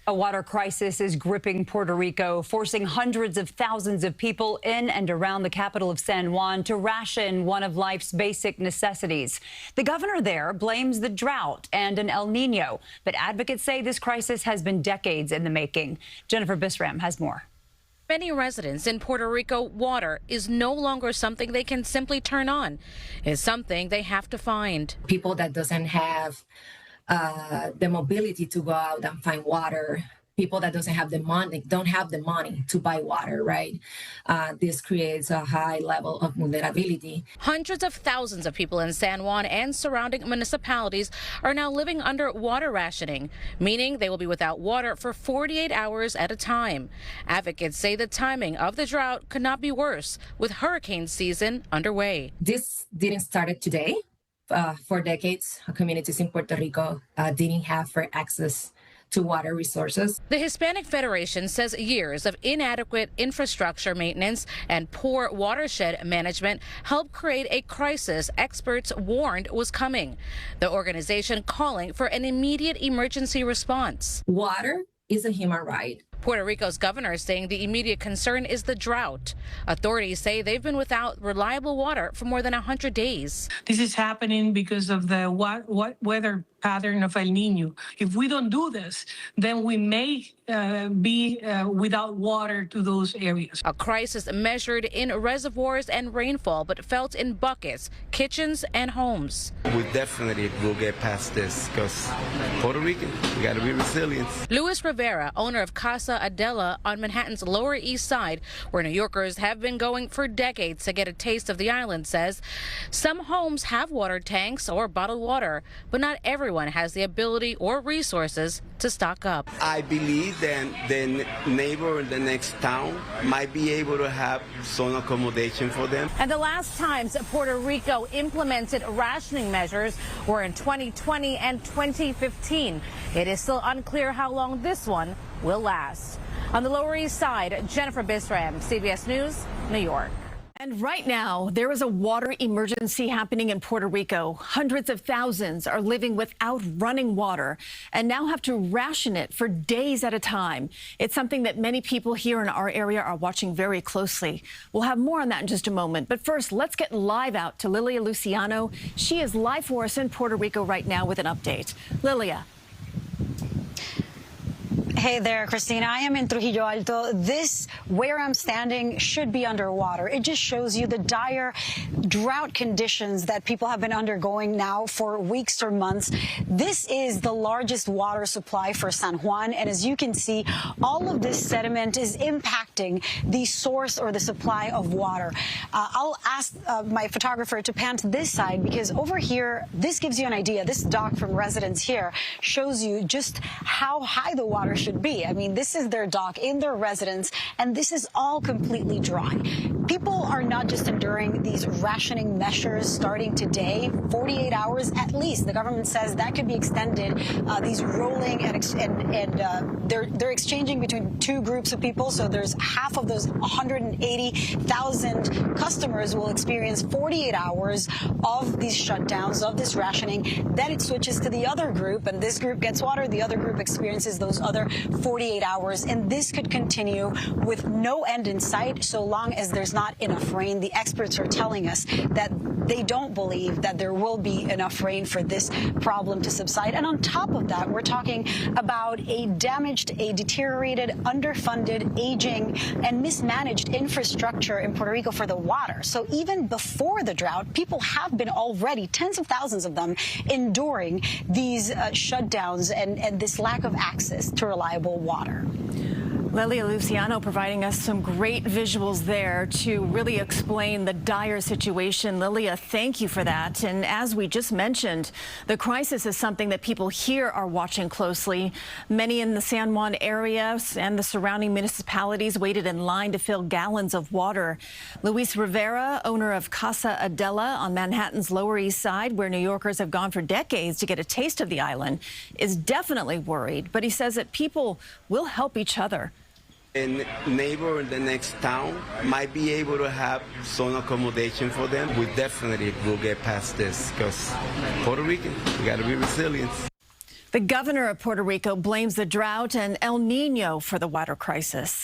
A water crisis is gripping Puerto Rico, forcing hundreds of thousands of people in and around the capital of San Juan to ration one of life's basic necessities. The governor there blames the drought and an El Nino, but advocates say this crisis has been decades in the making. Jennifer Bisram has more. Many residents in Puerto Rico, water is no longer something they can simply turn on. It's something they have to find. People that doesn't have the mobility to go out and find water, people that don't have the money to buy water, right? This creates a high level of vulnerability. Hundreds of thousands of people in San Juan and surrounding municipalities are now living under water rationing, meaning they will be without water for 48 hours at a time. Advocates say the timing of the drought could not be worse, with hurricane season underway. This didn't start today. For decades, communities in Puerto Rico didn't have fair access to water resources. The Hispanic Federation says years of inadequate infrastructure maintenance and poor watershed management helped create a crisis experts warned was coming. The organization calling for an immediate emergency response. Water is a human right. Puerto Rico's governor is saying the immediate concern is the drought. Authorities say they've been without reliable water for more than 100 days. This is happening because of the weather pattern of El Nino. If we don't do this, then we may be without water to those areas. A crisis measured in reservoirs and rainfall, but felt in buckets, kitchens, and homes. We definitely will get past this because Puerto Rican, we got to be resilient. Luis Rivera, owner of Casa Adela on Manhattan's Lower East Side, where New Yorkers have been going for decades to get a taste of the island, says some homes have water tanks or bottled water, but not everyone has the ability or resources to stock up. I believe that the neighbor in the next town might be able to have some accommodation for them. And the last times Puerto Rico implemented rationing measures were in 2020 and 2015. It is still unclear how long this one will last. On the Lower East Side, Jennifer Bisram, CBS News, New York. And right now, there is a water emergency happening in Puerto Rico. Hundreds of thousands are living without running water and now have to ration it for days at a time. It's something that many people here in our area are watching very closely. We'll have more on that in just a moment. But first, let's get live out to Lilia Luciano. She is live for us in Puerto Rico right now with an update. Lilia. Hey there, Christina. I am in Trujillo Alto. This, where I'm standing, should be underwater. It just shows you the dire drought conditions that people have been undergoing now for weeks or months. This is the largest water supply for San Juan, and as you can see, all of this sediment is impacting the source or the supply of water. I'll ask my photographer to pan to this side, because over here, this gives you an idea. This dock from residents here shows you just how high the water should be. I mean, this is their dock in their residence, and this is all completely dry. People are not just enduring these rationing measures starting today, 48 hours at least. The government says that could be extended. These rolling and they're exchanging between two groups of people. So there's half of those 180,000 customers will experience 48 hours of these shutdowns, of this rationing. Then it switches to the other group, and this group gets water. The other group experiences those other 48 hours, and this could continue with no end in sight so long as there's not enough rain. The experts are telling us that they don't believe that there will be enough rain for this problem to subside. And on top of that, we're talking about a damaged, a deteriorated, underfunded, aging, and mismanaged infrastructure in Puerto Rico for the water. So even before the drought, people have been already, tens of thousands of them, enduring these shutdowns and this lack of access to reliable water. Lilia Luciano providing us some great visuals there to really explain the dire situation. Lilia, thank you for that. And as we just mentioned, the crisis is something that people here are watching closely. Many in the San Juan area and the surrounding municipalities waited in line to fill gallons of water. Luis Rivera, owner of Casa Adela on Manhattan's Lower East Side, where New Yorkers have gone for decades to get a taste of the island, is definitely worried, but he says that people will help each other. And neighbor in the next town might be able to have some accommodation for them. We definitely will get past this because Puerto Rican, we got to be resilient. The governor of Puerto Rico blames the drought and El Nino for the water crisis.